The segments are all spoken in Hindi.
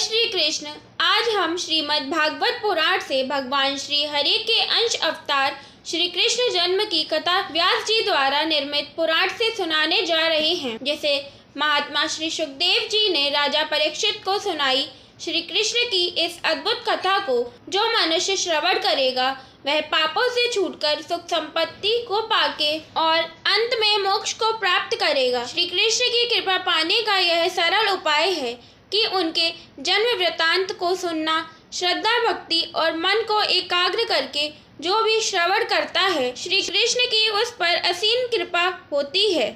श्री कृष्ण। आज हम श्रीमद् भागवत पुराण से भगवान श्री हरि के अंश अवतार श्री कृष्ण जन्म की कथा व्यास जी द्वारा निर्मित पुराण से सुनाने जा रहे हैं, जिसे महात्मा श्री सुखदेव जी ने राजा परीक्षित को सुनाई। श्री कृष्ण की इस अद्भुत कथा को जो मनुष्य श्रवण करेगा वह पापों से छूटकर सुख संपत्ति को पाके और अंत में मोक्ष को प्राप्त करेगा। श्री कृष्ण की कृपा पाने का यह सरल उपाय है कि उनके जन्म वृतांत को सुनना, श्रद्धा भक्ति और मन को एकाग्र करके जो भी श्रवण करता है श्री कृष्ण की उस पर असीम कृपा होती है।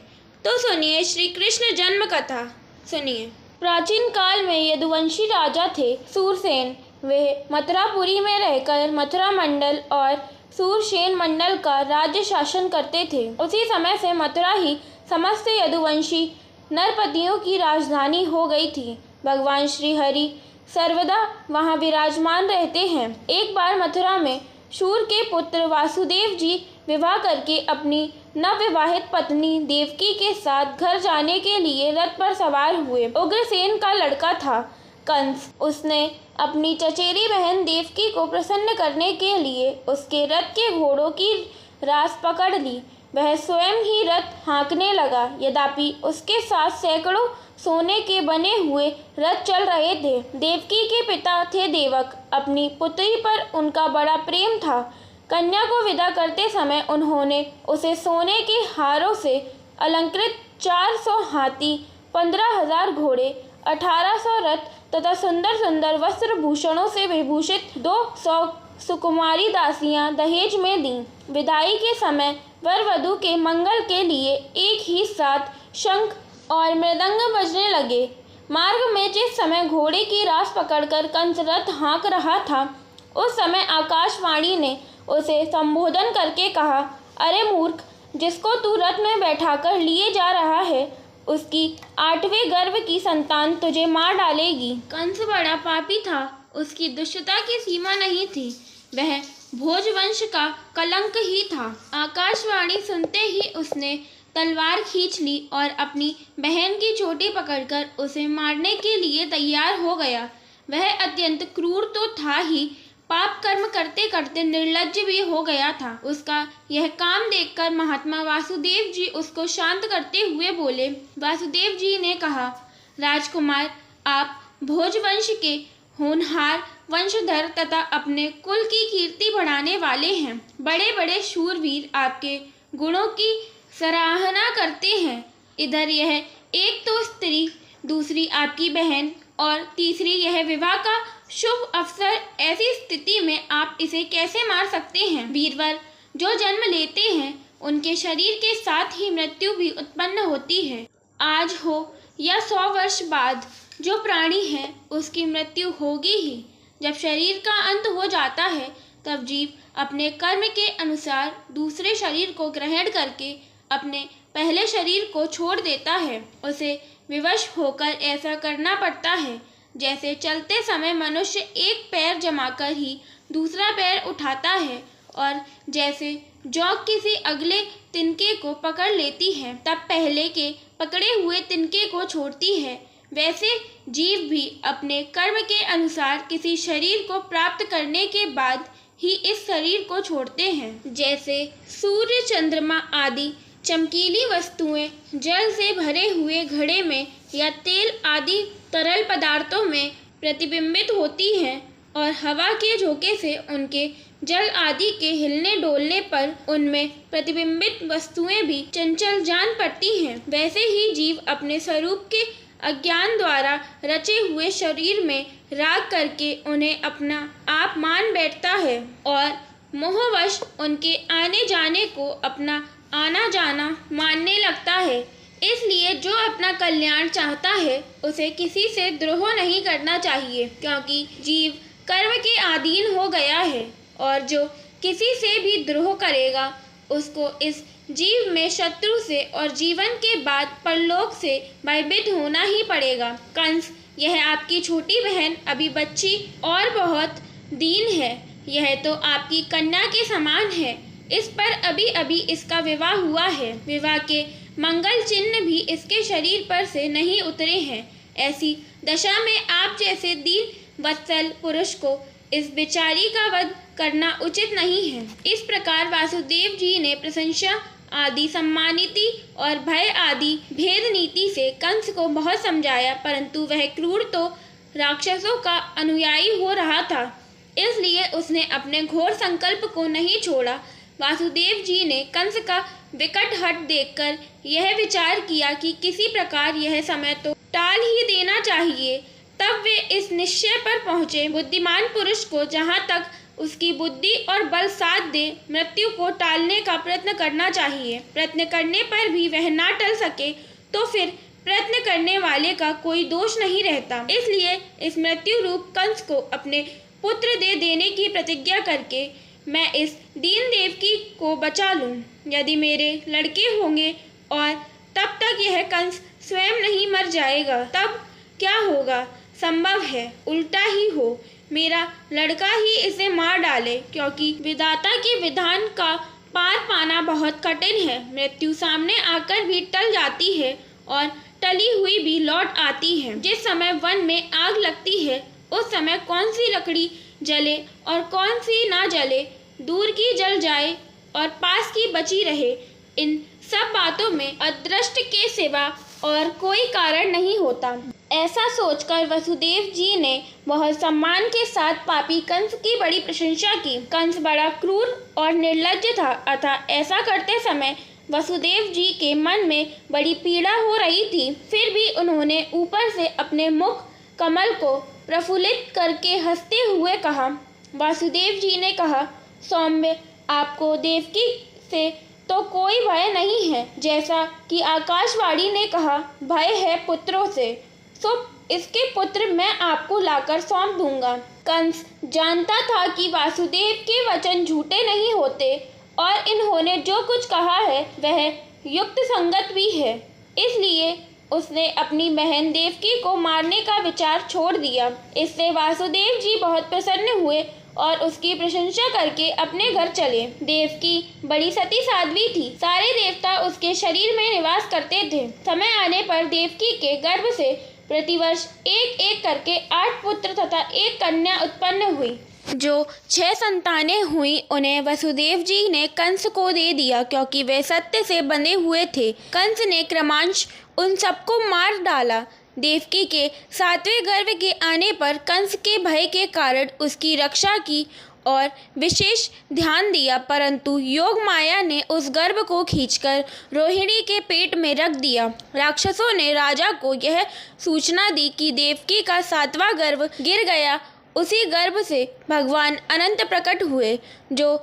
तो सुनिए श्री कृष्ण जन्म कथा। सुनिए। प्राचीन काल में यदुवंशी राजा थे सूरसेन। वे मथुरापुरी में रहकर मथुरा मंडल और सूरसेन मंडल का राज्य शासन करते थे। उसी समय से मथुरा ही समस्त यदुवंशी नरपतियों की राजधानी हो गई थी। भगवान श्री हरि सर्वदा वहाँ विराजमान रहते हैं। एक बार मथुरा में शूर के पुत्र वासुदेव जी विवाह करके अपनी नवविवाहित पत्नी देवकी के साथ घर जाने के लिए रथ पर सवार हुए। उग्रसेन का लड़का था कंस। उसने अपनी चचेरी बहन देवकी को प्रसन्न करने के लिए उसके रथ के घोड़ों की रास पकड़ ली। वह स्वयं ही रथ हाँकने लगा। यद्यपि उसके साथ सैकड़ों सोने के बने हुए रथ चल रहे थे। देवकी के पिता थे देवक। अपनी पुत्री पर उनका बड़ा प्रेम था। कन्या को विदा करते समय उन्होंने उसे सोने के हारों से अलंकृत 400 हाथी, 15,000 घोड़े, 1800 रथ तथा सुंदर सुंदर वस्त्र भूषणों से विभूषित 200 सुकुमारी दासियां दहेज में दी। विदाई के समय वर वधू के मंगल के लिए एक ही साथ शंख और मृदंग बजने लगे। मार्ग में जिस समय घोड़े की रास पकड़कर कंस रथ हाँक रहा था, उस समय आकाशवाणी ने उसे संबोधन करके कहा, अरे मूर्ख, जिसको तू रथ में बैठाकर लिए जा रहा है, उसकी 8वें गर्भ की संतान तुझे मार डालेगी। कंस बड़ा पापी था। उसकी दुष्टता की सीमा नहीं थी। वह भोजवंश का कलंक ही था। आकाशवाणी सुनते ही उसने तलवार खींच ली और अपनी बहन की चोटी पकड़कर उसे मारने के लिए तैयार हो गया। वह अत्यंत क्रूर तो था ही, पाप कर्म करते करते निर्लज्ज भी हो गया था। उसका यह काम देखकर महात्मा वासुदेव जी उसको शांत करते हुए बोले। वासुदेव जी ने कहा, राजकुमार, आप भोजवंश के होनहार वंशधर तथा अपने कुल की कीर्ति बढ़ाने वाले हैं। बड़े बड़े शूरवीर आपके गुणों की सराहना करते हैं। इधर यह एक तो स्त्री, दूसरी आपकी बहन और तीसरी यह विवाह का शुभ अवसर। ऐसी स्थिति में आप इसे कैसे मार सकते हैं? वीरवर जो जन्म लेते हैं उनके शरीर के साथ ही मृत्यु भी उत्पन्न होती है। आज हो या 100 वर्ष बाद जो प्राणी है उसकी मृत्यु होगी ही। जब शरीर का अंत हो जाता है तब जीव अपने कर्म के अनुसार दूसरे शरीर को ग्रहण करके अपने पहले शरीर को छोड़ देता है। उसे विवश होकर ऐसा करना पड़ता है जैसे चलते समय मनुष्य एक पैर जमाकर ही दूसरा पैर उठाता है, और जैसे जौक किसी अगले तिनके को पकड़ लेती है तब पहले के पकड़े हुए तिनके को छोड़ती है, वैसे जीव भी अपने कर्म के अनुसार किसी शरीर को प्राप्त करने के बाद ही इस शरीर को छोड़ते हैं। जैसे सूर्य, चंद्रमा आदि चमकीली वस्तुएं जल से भरे हुए घड़े में या तेल आदि तरल पदार्थों में प्रतिबिंबित होती हैं और हवा के झोंके से उनके जल आदि के हिलने डोलने पर उनमें प्रतिबिंबित वस्तुएं भी चंचल जान पड़ती हैं, वैसे ही जीव अपने स्वरूप के अज्ञान द्वारा रचे हुए शरीर में राग करके उन्हें अपना आप मान बैठता है और मोहवश उनके आने जाने को अपना आना जाना मानने लगता है। इसलिए जो अपना कल्याण चाहता है उसे किसी से द्रोह नहीं करना चाहिए, क्योंकि जीव कर्म के अधीन हो गया है और जो किसी से भी द्रोह करेगा उसको इस जीव में शत्रु से और जीवन के बाद परलोक से भयभीत होना ही पड़ेगा। कंस, यह आपकी छोटी बहन अभी बच्ची और बहुत दीन है। यह तो आपकी कन्या के समान है। इस पर अभी अभी इसका विवाह हुआ है। विवाह के मंगल चिन्ह भी इसके शरीर पर से नहीं उतरे हैं। ऐसी दशा में आप जैसे दीन वत्सल पुरुष को इस बेचारी का वध करना उचित नहीं है। इस प्रकार वासुदेव जी ने प्रशंसा आदि सम्मानिति और भय आदि भेद नीति से कंस को बहुत समझाया, परंतु वह क्रूर तो राक्षसों का अनुयायी हो रहा था, इसलिए उसने अपने घोर संकल्प को नहीं छोड़ा। वासुदेव जी ने कंस का विकट हट देखकर यह विचार किया कि किसी प्रकार यह समय तो टाल ही देना चाहिए। तब वे इस निश्चय पर पहुंचे, बुद्धिमान पुरुष को जहां तक उसकी बुद्धि और बल साथ दे मृत्यु को टालने का प्रयत्न करना चाहिए। प्रयत्न करने पर भी वह ना टल सके तो फिर प्रयत्न करने वाले का कोई दोष नहीं रहता। इसलिए इस मृत्यु रूप कंस को अपने पुत्र दे देने की प्रतिज्ञा करके मैं इस दीन देवकी को बचा लूं। यदि मेरे लड़के होंगे और तब तक यह कंस स्वयं नहीं मर जाएगा, तब क्या होगा? संभव है उल्टा ही हो, मेरा लड़का ही इसे मार डाले, क्योंकि विधाता के विधान का पार पाना बहुत कठिन है। मृत्यु सामने आकर भी टल जाती है और टली हुई भी लौट आती है। जिस समय वन में आग लगती है उस समय कौन सी लकड़ी जले और कौन सी ना जले, दूर की जल जाए और पास की बची रहे, इन सब बातों में अदृष्ट के सिवा और कोई कारण नहीं होता। ऐसा सोचकर वसुदेव जी ने बहुत सम्मान के साथ पापी कंस की बड़ी प्रशंसा की। कंस बड़ा क्रूर और निर्लज्ज था, अतः ऐसा करते समय वसुदेव जी के मन में बड़ी पीड़ा हो रही थी। फिर भी उन्होंने ऊपर से अपने मुख कमल को प्रफुल्लित करके हंसते हुए कहा। वासुदेव जी ने कहा, सौम्य, आपको देवकी से तो कोई भय नहीं है, जैसा कि आकाशवाणी ने कहा भय है पुत्रों से, सो इसके पुत्र मैं आपको लाकर सौंप दूंगा। कंस जानता था कि वासुदेव के वचन झूठे नहीं होते और इन्होंने जो कुछ कहा है वह युक्त संगत भी है, इसलिए उसने अपनी बहन देवकी को मारने का विचार छोड़ दिया। इससे वासुदेव जी बहुत प्रसन्न हुए और उसकी प्रशंसा करके अपने घर चले। देवकी बड़ी सती साध्वी थी, सारे देवता उसके शरीर में निवास करते थे। समय आने पर देवकी के गर्भ से प्रतिवर्ष एक एक करके 8 पुत्र तथा 1 कन्या उत्पन्न हुई। जो 6 संतानें हुई उन्हें वसुदेव जी ने कंस को दे दिया, क्योंकि वे सत्य से बंधे हुए थे। कंस ने क्रमांश उन सबको मार डाला। देवकी के 7वें गर्भ के आने पर कंस के भय के कारण उसकी रक्षा की और विशेष ध्यान दिया, परंतु योग माया ने उस गर्भ को खींचकर रोहिणी के पेट में रख दिया। राक्षसों ने राजा को यह सूचना दी कि देवकी का 7वां गर्भ गिर गया। उसी गर्भ से भगवान अनंत प्रकट हुए, जो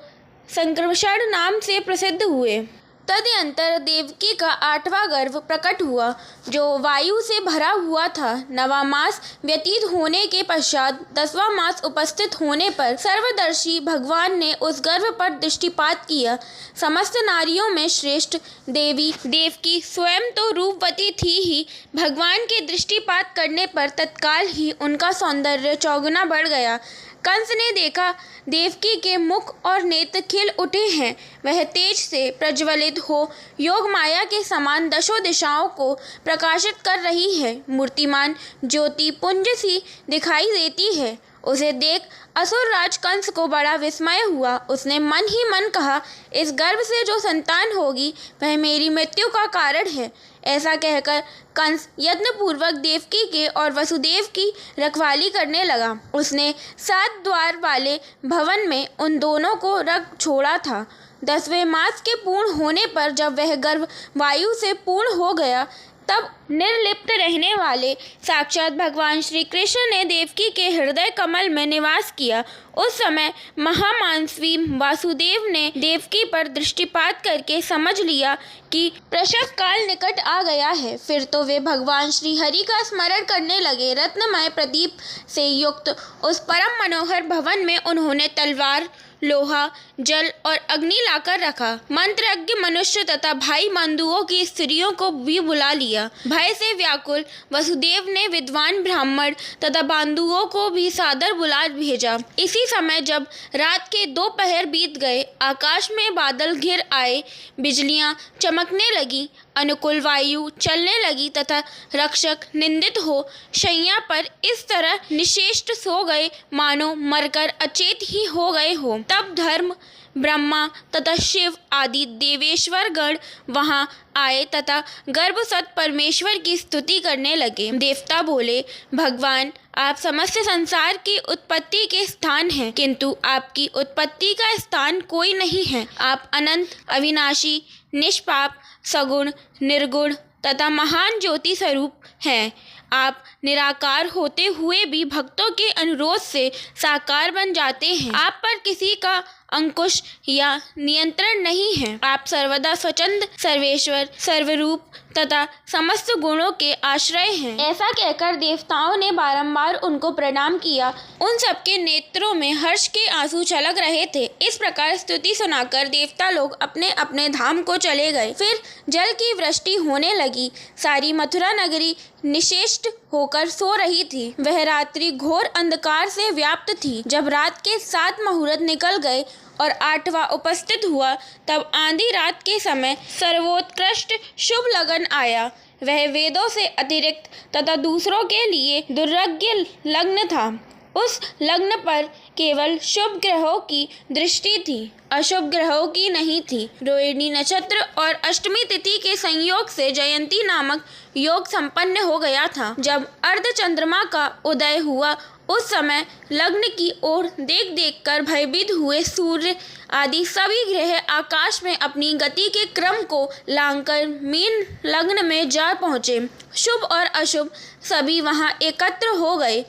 संक्रमण नाम से प्रसिद्ध हुए। तदनंतर देवकी का 8वां गर्भ प्रकट हुआ, जो वायु से भरा हुआ था। 9वां मास व्यतीत होने के पश्चात 10वां मास उपस्थित होने पर सर्वदर्शी भगवान ने उस गर्भ पर दृष्टिपात किया। समस्त नारियों में श्रेष्ठ देवी देवकी स्वयं तो रूपवती थी ही, भगवान के दृष्टिपात करने पर तत्काल ही उनका सौंदर्य चौगुना बढ़ गया। कंस ने देखा देवकी के मुख और नेत्र खिल उठे हैं, वह तेज से प्रज्वलित हो योग माया के समान दशों दिशाओं को प्रकाशित कर रही है। मूर्तिमान ज्योति पुंज सी दिखाई देती है। उसे देख असुर राज कंस को बड़ा विस्मय हुआ। उसने मन ही मन कहा, इस गर्भ से जो संतान होगी वह मेरी मृत्यु का कारण है। ऐसा कहकर कंस यत्नपूर्वक देवकी के और वसुदेव की रखवाली करने लगा। उसने 7 द्वार वाले भवन में उन दोनों को रख छोड़ा था। 10वें मास के पूर्ण होने पर जब वह गर्भ वायु से पूर्ण हो गया, तब निर्लिप्त रहने वाले साक्षात भगवान श्री कृष्ण ने देवकी के हृदय कमल में निवास किया। उस समय महामानस्वी वासुदेव ने देवकी पर दृष्टिपात करके समझ लिया कि प्रसव काल निकट आ गया है। फिर तो वे भगवान श्री हरि का स्मरण करने लगे। रत्नमय प्रदीप से युक्त उस परम मनोहर भवन में उन्होंने तलवार, लोहा, जल और अग्नि लाकर रखा। मंत्रज्ञ मनुष्य तथा भाई बंधुओं की स्त्रियों को भी बुला लिया। भय से व्याकुल वसुदेव ने विद्वान ब्राह्मण तथा बंधुओं को भी सादर बुला भेजा। इसी समय जब रात के 2 पहर बीत गए, आकाश में बादल घिर आए, बिजलियां चमकने लगी, अनुकूल वायु चलने लगी तथा रक्षक निंदित हो शैया पर इस तरह निशेष सो गए मानो मरकर अचेत ही हो गए हो। तब धर्म, ब्रह्मा तथा शिव आदि देवेश्वर गण वहां आए तथा गर्भसत परमेश्वर की स्तुति करने लगे। देवता बोले, भगवान आप समस्त संसार की उत्पत्ति के स्थान हैं, किंतु आपकी उत्पत्ति का स्थान कोई नहीं है। आप अनंत, अविनाशी, निष्पाप, सगुण, निर्गुण तथा महान ज्योति स्वरूप हैं। आप निराकार होते हुए भी भक्तों के अनुरोध से साकार बन जाते हैं। आप पर किसी का अंकुश या नियंत्रण नहीं है। आप सर्वदा स्वच्छंद, सर्वेश्वर, सर्वरूप तथा समस्त गुणों के आश्रय हैं। ऐसा कहकर देवताओं ने बारंबार उनको प्रणाम किया। उन सबके नेत्रों में हर्ष के आंसू छलक रहे थे। इस प्रकार स्तुति सुनाकर देवता लोग अपने अपने धाम को चले गए। फिर जल की वृष्टि होने लगी। सारी मथुरा नगरी निशेष होकर सो रही थी। वह रात्रि घोर अंधकार से व्याप्त थी। जब रात के 7 मुहूर्त निकल गए और 8वां उपस्थित हुआ, तब आधी रात के समय सर्वोत्कृष्ट शुभ लगन आया। वह वेदों से अतिरिक्त तथा दूसरों के लिए दुर्भाग्य लग्न था। उस लग्न पर केवल शुभ ग्रहों की दृष्टि थी, अशुभ ग्रहों की नहीं थी। रोहिणी नक्षत्र और अष्टमी तिथि के संयोग से जयंती नामक योग संपन्न हो गया था। जब अर्ध चंद्रमा का उदय हुआ, उस समय लग्न की ओर देख देखकर भयभीत हुए सूर्य आदि सभी ग्रह आकाश में अपनी गति के क्रम को लांघकर मीन लग्न में जा पहुँचे। शुभ और अशुभ सभी वहां एकत्र हो गए।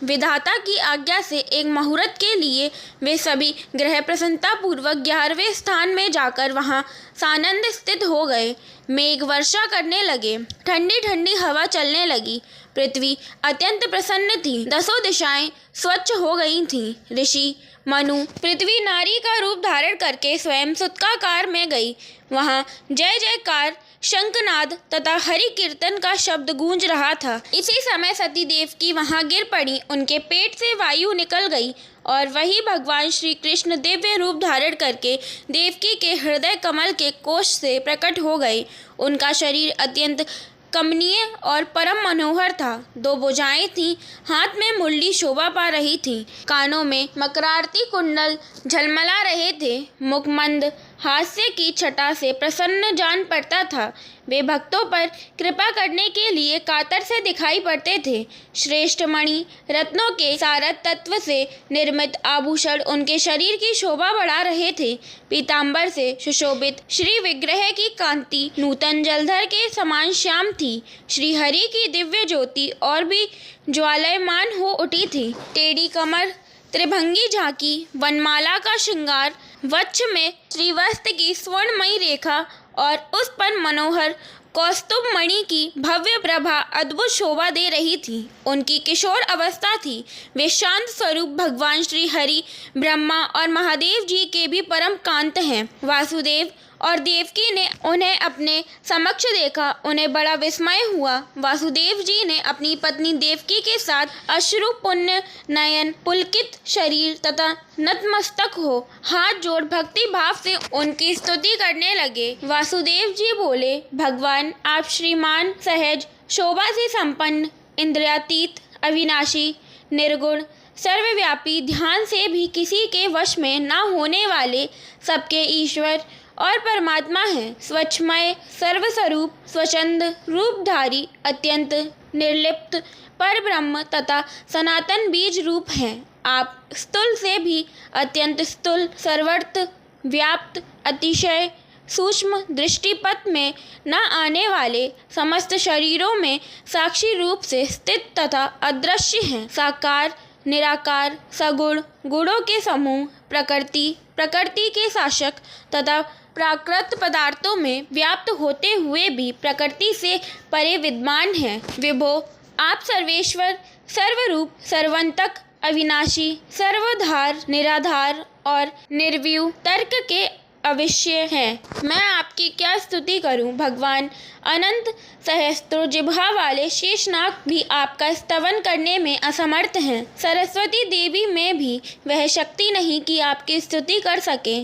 विधाता की आज्ञा से एक मुहूर्त के लिए वे सभी ग्रह प्रसन्नता पूर्वक 11वें स्थान में जाकर वहां सानंद स्थित हो गए। मेघ वर्षा करने लगे। ठंडी ठंडी हवा चलने लगी। पृथ्वी अत्यंत प्रसन्न थी। 10 दिशाएं स्वच्छ हो गई थीं। ऋषि मनु पृथ्वी नारी का रूप धारण करके स्वयं सुतकाकार में गई। वहां जय जयकार, शंखनाद तथा हरि कीर्तन का शब्द गूंज रहा था। इसी समय सती देवकी वहां गिर पड़ी। उनके पेट से वायु निकल गई और वही भगवान श्री कृष्ण दिव्य रूप धारण करके देवकी के हृदय कमल के कोश से प्रकट हो गए। उनका शरीर अत्यंत कमनीय और परम मनोहर था। 2 भुजाएं थीं। हाथ में मुरली शोभा पा रही थी। कानों में मकरारती कुंडल झलमला रहे थे। मुख मंद हास्य की छटा से प्रसन्न जान पड़ता था। वे भक्तों पर कृपा करने के लिए कातर से दिखाई पड़ते थे। श्रेष्ठ मणि रत्नों के सारथ तत्व से निर्मित आभूषण उनके शरीर की शोभा बढ़ा रहे थे। पीतांबर से सुशोभित श्री विग्रह की कांति नूतन जलधर के समान श्याम थी। श्री हरि की दिव्य ज्योति और भी ज्वालायमान हो उठी थी। टेढ़ी कमर, त्रिभंगी झांकी, वनमाला का श्रृंगार, वक्ष में श्रीवस्त्र की स्वर्णमयी रेखा और उस पर मनोहर कौस्तुभ मणि की भव्य प्रभा अद्भुत शोभा दे रही थी। उनकी किशोर अवस्था थी। वे शांत स्वरूप भगवान श्री हरि, ब्रह्मा और महादेव जी के भी परम कांत हैं। वासुदेव और देवकी ने उन्हें अपने समक्ष देखा। उन्हें बड़ा विस्मय हुआ। वासुदेव जी ने अपनी पत्नी देवकी के साथ अश्रु पुण्य नयन, पुलकित शरीर तथा नतमस्तक हो हाथ जोड़ भक्ति भाव से उनकी स्तुति करने लगे। वासुदेव जी बोले, भगवान आप श्रीमान, सहज, शोभा से संपन्न, इंद्रियातीत, अविनाशी, निर्गुण, सर्वव्यापी, ध्यान से भी किसी के वश में न होने वाले, सबके ईश्वर और परमात्मा है। स्वच्छमय, सर्वस्वरूप, स्वच्छंद रूपधारी, अत्यंत निर्लिप्त पर ब्रह्म तथा सनातन बीज रूप हैं। आप स्थूल से भी अत्यंत स्थूल, सर्वत्र व्याप्त, अतिशय सूक्ष्म, दृष्टिपथ में न आने वाले, समस्त शरीरों में साक्षी रूप से स्थित तथा अदृश्य हैं। साकार, निराकार, सगुण, गुणों के समूह, प्रकृति के शासक तथा प्राकृत पदार्थों में व्याप्त होते हुए भी प्रकृति से परे विद्यमान हैं। विभो आप सर्वेश्वर, सर्वरूप, सर्वंतक, अविनाशी, सर्वधार, निराधार और निर्व्यूह, तर्क के अविश्य हैं। मैं आपकी क्या स्तुति करूं। भगवान अनंत सहस्त्रों जिह्वा वाले शेषनाग भी आपका स्तवन करने में असमर्थ हैं। सरस्वती देवी में भी वह शक्ति नहीं कि आपकी स्तुति कर सके।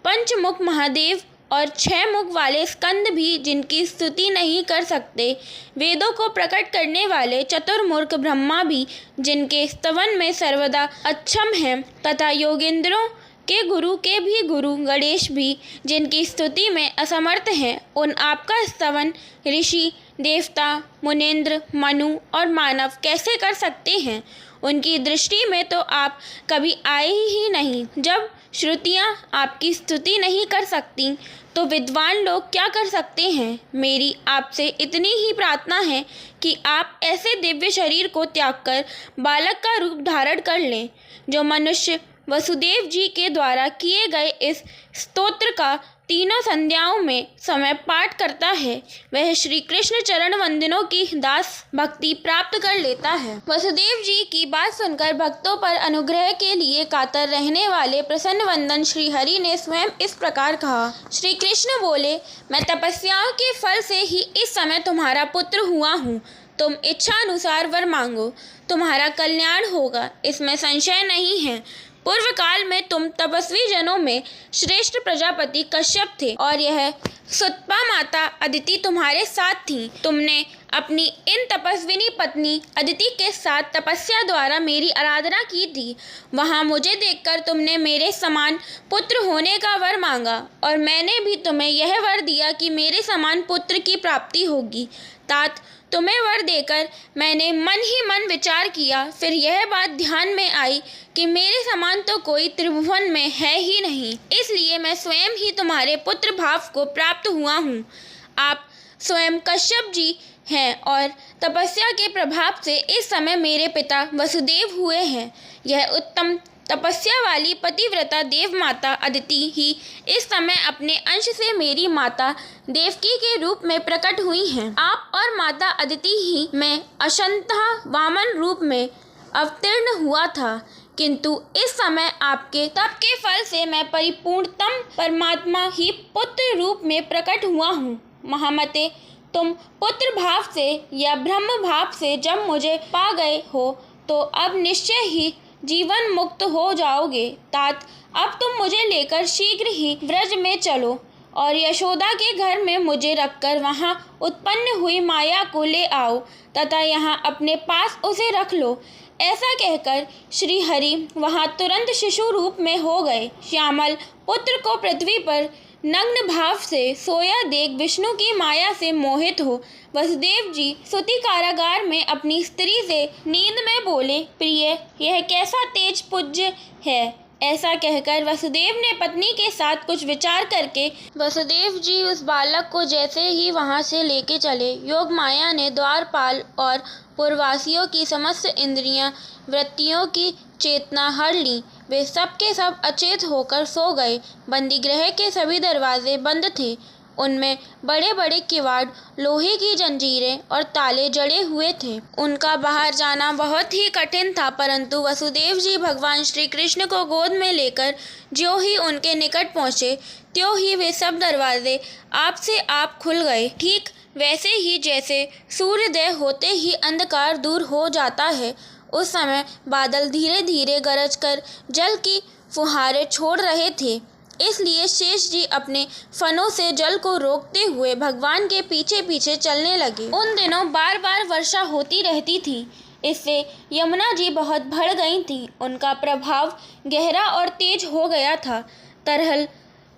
पंचमुख महादेव और 6 मुख वाले स्कंद भी जिनकी स्तुति नहीं कर सकते, वेदों को प्रकट करने वाले चतुर्मुख ब्रह्मा भी जिनके स्तवन में सर्वदा अक्षम हैं, तथा योगेंद्रों के भी गुरु गणेश भी जिनकी स्तुति में असमर्थ हैं, उन आपका स्तवन ऋषि, देवता, मुनेन्द्र, मनु और मानव कैसे कर सकते हैं? उनकी दृष्टि में तो आप कभी आए ही नहीं। जब श्रुतियाँ आपकी स्तुति नहीं कर सकती तो विद्वान लोग क्या कर सकते हैं? मेरी आपसे इतनी ही प्रार्थना है कि आप ऐसे दिव्य शरीर को त्याग कर बालक का रूप धारण कर लें। जो मनुष्य वसुदेव जी के द्वारा किए गए इस स्तोत्र का तीनों संध्याओं में समय पाठ करता है, वह श्री कृष्ण चरण वंदनों की दास भक्ति प्राप्त कर लेता है। वसुदेव जी की बात सुनकर भक्तों पर अनुग्रह के लिए कातर रहने वाले प्रसन्न वंदन श्री हरि ने स्वयं इस प्रकार कहा। श्री कृष्ण बोले, मैं तपस्याओं के फल से ही इस समय तुम्हारा पुत्र हुआ हूँ। तुम इच्छा अनुसार वर मांगो, तुम्हारा कल्याण होगा, इसमें संशय नहीं है। पूर्व काल में तुम तपस्वी जनों में श्रेष्ठ प्रजापति कश्यप थे और यह सुतपा माता अदिति तुम्हारे साथ थी। तुमने अपनी इन तपस्विनी पत्नी अदिति के साथ तपस्या द्वारा मेरी आराधना की थी। वहाँ मुझे देखकर तुमने मेरे समान पुत्र होने का वर मांगा और मैंने भी तुम्हें यह वर दिया कि मेरे समान पुत्र की प्राप्ति होगी। तात तुम्हें वर देकर मैंने मन ही मन विचार किया, फिर यह बात ध्यान में आई कि मेरे समान तो कोई त्रिभुवन में है ही नहीं, इसलिए मैं स्वयं ही तुम्हारे पुत्र भाव को प्राप्त हुआ हूँ। आप स्वयं कश्यप जी हैं और तपस्या के प्रभाव से इस समय मेरे पिता वसुदेव हुए हैं। यह उत्तम तपस्या वाली पतिव्रता देव माता अदिति ही इस समय अपने अंश से मेरी माता देवकी के रूप में प्रकट हुई हैं। आप और माता अदिति ही मैं अशंतः वामन रूप में अवतीर्ण हुआ था, किंतु इस समय आपके तप के फल से मैं परिपूर्णतम परमात्मा ही पुत्र रूप में प्रकट हुआ हूँ। महामते, तुम पुत्र भाव से या ब्रह्म भाव से जब मुझे पा गए हो तो अब निश्चय ही जीवन मुक्त हो जाओगे। तात अब तुम मुझे लेकर शीघ्र ही व्रज में चलो और यशोदा के घर में मुझे रखकर वहाँ उत्पन्न हुई माया को ले आओ तथा यहाँ अपने पास उसे रख लो। ऐसा कहकर श्री हरि वहाँ तुरंत शिशु रूप में हो गए। श्यामल पुत्र को पृथ्वी पर नग्न भाव से सोया देख विष्णु की माया से मोहित हो वसुदेव जी स्तुति कारागार में अपनी स्त्री से नींद में बोले, प्रिय, यह कैसा तेज पूज्य है। ऐसा कहकर वसुदेव ने पत्नी के साथ कुछ विचार करके वसुदेव जी उस बालक को जैसे ही वहां से लेके चले, योग माया ने द्वारपाल और पूर्ववासियों की समस्त इंद्रियां वृत्तियों की चेतना हर ली। वे सब के सब अचेत होकर सो गए। बंदीगृह के सभी दरवाजे बंद थे, उनमें बड़े बड़े किवाड़, लोहे की जंजीरें और ताले जड़े हुए थे। उनका बाहर जाना बहुत ही कठिन था, परंतु वसुदेव जी भगवान श्री कृष्ण को गोद में लेकर ज्यों ही उनके निकट पहुँचे त्यों ही वे सब दरवाजे आप से आप खुल गए। ठीक वैसे ही जैसे सूर्योदय होते ही अंधकार दूर हो जाता है, उस समय बादल धीरे धीरे गरज कर जल की फुहारें छोड़ रहे थे। इसलिए शेष जी अपने फनों से जल को रोकते हुए भगवान के पीछे पीछे चलने लगे। उन दिनों बार बार वर्षा होती रहती थी, इससे यमुना जी बहुत बढ़ गई थी। उनका प्रभाव गहरा और तेज हो गया था।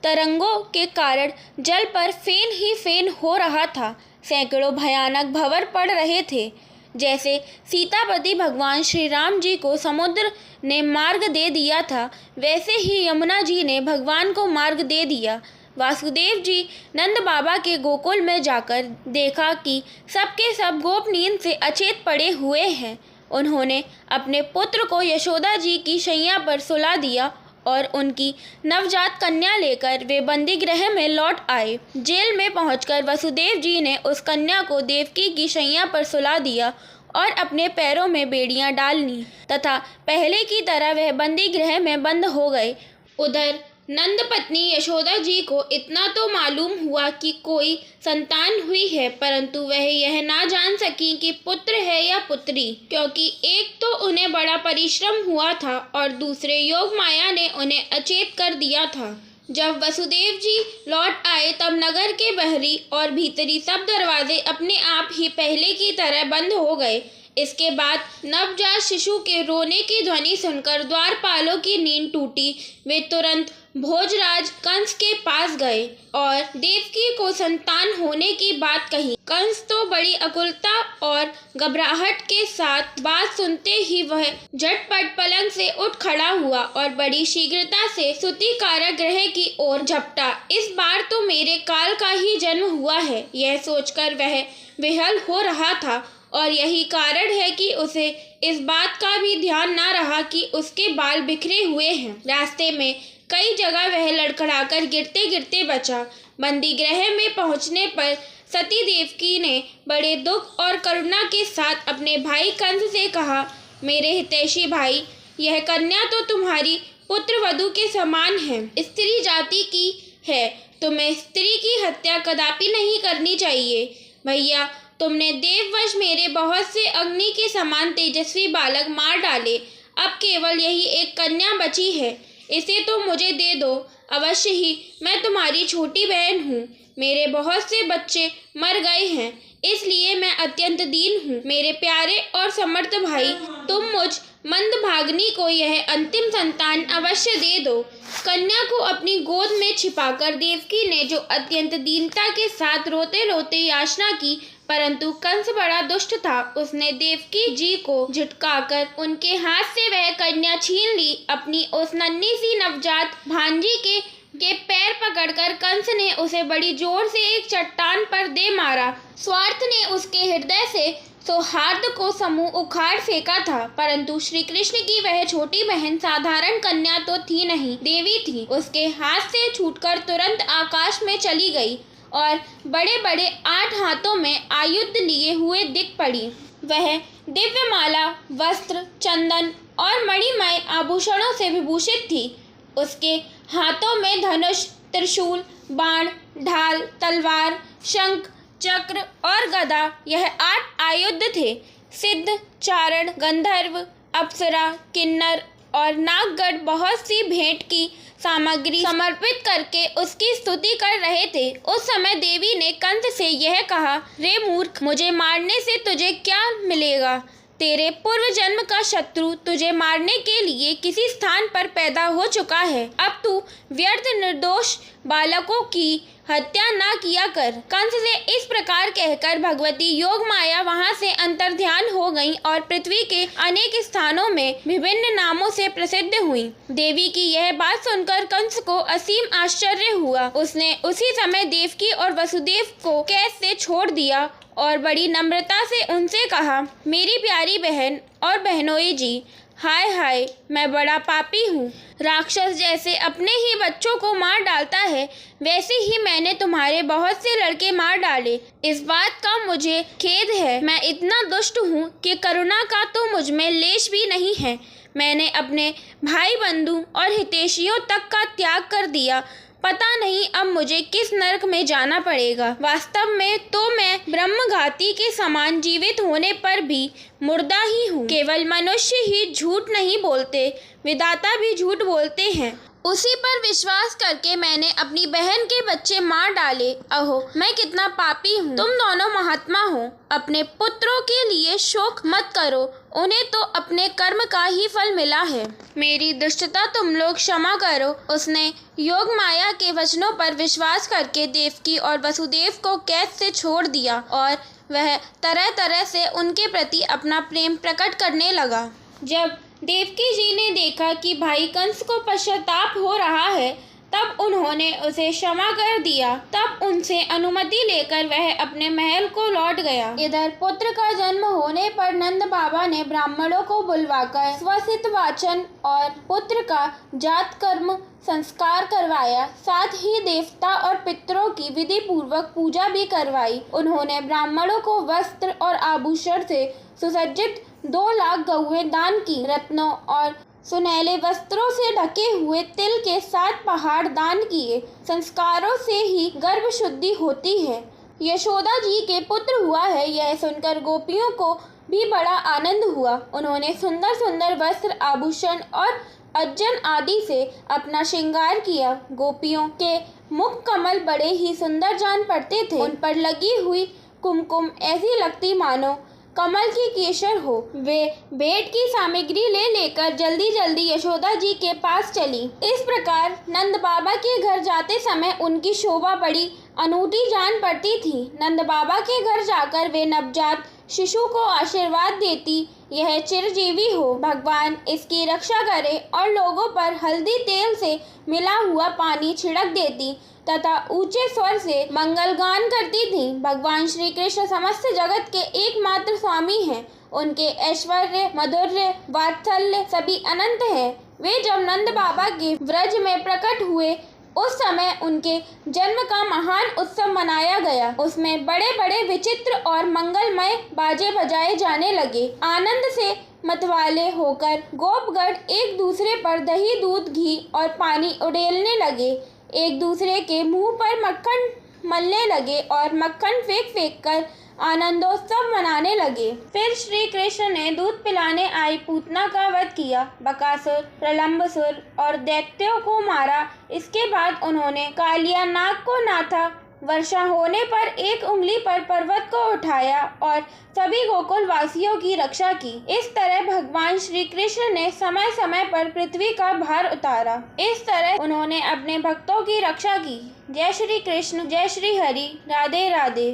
तरंगों के कारण जल पर फेन ही फेन हो रहा था। सैकड़ों भयानक भंवर पड़ रहे थे। जैसे सीतापति भगवान श्री राम जी को समुद्र ने मार्ग दे दिया था, वैसे ही यमुना जी ने भगवान को मार्ग दे दिया। वासुदेव जी नंद बाबा के गोकुल में जाकर देखा कि सबके सब गोप नींद से अचेत पड़े हुए हैं। उन्होंने अपने पुत्र को यशोदा जी की शैया पर सुला दिया और उनकी नवजात कन्या लेकर वे बंदी गृह में लौट आए। जेल में पहुंचकर वसुदेव जी ने उस कन्या को देवकी की शैया पर सुला दिया और अपने पैरों में बेड़ियां डाल ली तथा पहले की तरह वह बंदी गृह में बंद हो गए। उधर नंद पत्नी यशोदा जी को इतना तो मालूम हुआ कि कोई संतान हुई है, परंतु वह यह ना जान सकी कि पुत्र है या पुत्री, क्योंकि एक तो उन्हें बड़ा परिश्रम हुआ था और दूसरे योग माया ने उन्हें अचेत कर दिया था। जब वसुदेव जी लौट आए तब नगर के बाहरी और भीतरी सब दरवाजे अपने आप ही पहले की तरह बंद हो गए। इसके बाद नवजात शिशु के रोने की ध्वनि सुनकर द्वारपालों की नींद टूटी। वे तुरंत भोजराज कंस के पास गए और देवकी को संतान होने की बात कही। कंस तो बड़ी आकुलता और घबराहट के साथ बात सुनते ही वह झटपट पलंग से उठ खड़ा हुआ और बड़ी शीघ्रता से स्तुति कारागृह की ओर झपटा। इस बार तो मेरे काल का ही जन्म हुआ है, यह सोचकर वह विह्वल हो रहा था और यही कारण है कि उसे इस बात का भी ध्यान न रहा कि उसके बाल बिखरे हुए हैं। रास्ते में कई जगह वह लड़खड़ाकर गिरते गिरते बचा। बंदी गृह में पहुंचने पर सती देवकी ने बड़े दुख और करुणा के साथ अपने भाई कंस से कहा, मेरे हितैषी भाई, यह कन्या तो तुम्हारी पुत्र वधू के समान है, स्त्री जाति की है, तुम्हें स्त्री की हत्या कदापि नहीं करनी चाहिए। भैया, तुमने देववश मेरे बहुत से अग्नि के समान तेजस्वी बालक मार डाले, अब केवल यही एक कन्या बची है, इसे तो मुझे दे दो। अवश्य ही मैं तुम्हारी छोटी बहन हूँ, मेरे बहुत से बच्चे मर गए हैं, इसलिए मैं अत्यंत दीन हूँ। मेरे प्यारे और समर्थ भाई, तुम मुझ मंदभागिनी को यह अंतिम संतान अवश्य दे दो। कन्या को अपनी गोद में छिपाकर देवकी ने जो अत्यंत दीनता के साथ रोते रोते याचना की, परंतु कंस बड़ा दुष्ट था। उसने देवकी जी को झुटकाकर उनके हाथ से वह कन्या छीन ली। अपनी उस नन्ही सी नवजात भांजी के पैर पकड़कर कंस ने उसे बड़ी जोर से एक चट्टान पर दे मारा। स्वार्थ ने उसके हृदय से सौहार्द को समूह उखाड़ फेंका था, परंतु श्री कृष्ण की वह छोटी बहन साधारण कन्या तो थी नहीं, देवी थी। उसके हाथ से छूटकर तुरंत आकाश में चली गई और बड़े बड़े 8 हाथों में आयुध लिए हुए दिख पड़ी। वह दिव्य माला, वस्त्र, चंदन और मणिमय आभूषणों से विभूषित थी। उसके हाथों में धनुष, त्रिशूल, बाण, ढाल, तलवार, शंख, चक्र और गदा, यह 8 आयुध थे। सिद्ध, चारण, गंधर्व, अप्सरा, किन्नर और नागगढ़ बहुत सी भेंट की सामग्री समर्पित करके उसकी स्तुति कर रहे थे। उस समय देवी ने कंस से यह कहा, रे मूर्ख, मुझे मारने से तुझे क्या मिलेगा? तेरे पूर्व जन्म का शत्रु तुझे मारने के लिए किसी स्थान पर पैदा हो चुका है। अब तू व्यर्थ निर्दोष बालकों की हत्या ना किया कर। कंस से इस प्रकार कहकर भगवती योग माया वहां से अंतर्ध्यान हो गईं और पृथ्वी के अनेक स्थानों में विभिन्न नामों से प्रसिद्ध हुई। देवी की यह बात सुनकर कंस को असीम आश्चर्य हुआ। उसने उसी समय देवकी और वसुदेव को कैद से छोड़ दिया और बड़ी नम्रता से उनसे कहा, मेरी प्यारी बहन और बहनोई जी, हाय हाय, मैं बड़ा पापी हूँ। राक्षस जैसे अपने ही बच्चों को मार डालता है, वैसे ही मैंने तुम्हारे बहुत से लड़के मार डाले। इस बात का मुझे खेद है। मैं इतना दुष्ट हूँ कि करुणा का तो मुझ में लेश भी नहीं है। मैंने अपने भाई बंधु और हितैषियों तक का त्याग कर दिया। पता नहीं अब मुझे किस नरक में जाना पड़ेगा। वास्तव में तो मैं ब्रह्मघाती के समान जीवित होने पर भी मुर्दा ही हूँ। केवल मनुष्य ही झूठ नहीं बोलते, विधाता भी झूठ बोलते हैं। उसी पर विश्वास करके मैंने अपनी बहन के बच्चे मार डाले। अहो, मैं कितना पापी हूँ। तुम दोनों महात्मा हो, अपने पुत्रों के लिए शोक मत करो, उन्हें तो अपने कर्म का ही फल मिला है। मेरी दुष्टता तुम लोग क्षमा करो। उसने योग माया के वचनों पर विश्वास करके देवकी और वसुदेव को कैद से छोड़ दिया और वह तरह तरह से उनके प्रति अपना प्रेम प्रकट करने लगा। जब देवकी जी ने देखा कि भाई कंस को पश्चाताप हो रहा है, तब उन्होंने उसे क्षमा कर दिया। तब उनसे अनुमति लेकर वह अपने महल को लौट गया। इधर पुत्र का जन्म होने पर नंद बाबा ने ब्राह्मणों को बुलवाकर स्वसित वाचन और पुत्र का जात कर्म संस्कार करवाया। साथ ही देवता और पितरों की विधि पूर्वक पूजा भी करवाई। उन्होंने ब्राह्मणों को वस्त्र और आभूषण से सुसज्जित 2 लाख गौएं दान की। रत्नों और सुनहले वस्त्रों से ढके हुए तिल के 7 पहाड़ दान किए। संस्कारों से ही गर्भ शुद्धि होती है। यशोदा जी के पुत्र हुआ है, यह सुनकर गोपियों को भी बड़ा आनंद हुआ। उन्होंने सुंदर सुंदर वस्त्र, आभूषण और अज्जन आदि से अपना श्रृंगार किया। गोपियों के मुख कमल बड़े ही सुंदर जान पड़ते थे। उन पर लगी हुई कुमकुम ऐसी लगती मानो कमल की केसर हो। वे भेंट की सामग्री ले लेकर जल्दी जल्दी यशोदा जी के पास चली। इस प्रकार नंद बाबा के घर जाते समय उनकी शोभा बड़ी अनूठी जान पड़ती थी। नंद बाबा के घर जाकर वे नवजात शिशु को आशीर्वाद देती, यह चिरंजीवी हो, भगवान इसकी रक्षा करे, और लोगों पर हल्दी तेल से मिला हुआ पानी छिड़क देती तथा ऊंचे स्वर से मंगल गान करती थी। भगवान श्री कृष्ण समस्त जगत के एकमात्र स्वामी हैं। उनके ऐश्वर्य, माधुर्य, वात्सल्य सभी अनंत हैं। वे जब नंद बाबा के व्रज में प्रकट हुए उस समय उनके जन्म का महान उत्सव मनाया गया। उसमें बड़े बड़े विचित्र और मंगलमय बाजे बजाए जाने लगे। आनंद से मतवाले होकर गोपगण एक दूसरे पर दही, दूध, घी और पानी उड़ेलने लगे, एक दूसरे के मुंह पर मक्खन मलने लगे और मक्खन फेंक फेंक कर आनंदोत्सव मनाने लगे। फिर श्री कृष्ण ने दूध पिलाने आई पूतना का वध किया, बकासुर, प्रलंबसुर और दैत्यों को मारा। इसके बाद उन्होंने कालिया नाग को नाथा। वर्षा होने पर एक उंगली पर पर्वत को उठाया और सभी गोकुल वासियों की रक्षा की। इस तरह भगवान श्री कृष्ण ने समय समय पर पृथ्वी का भार उतारा। इस तरह उन्होंने अपने भक्तों की रक्षा की। जय श्री कृष्ण, जय श्री हरि, राधे राधे।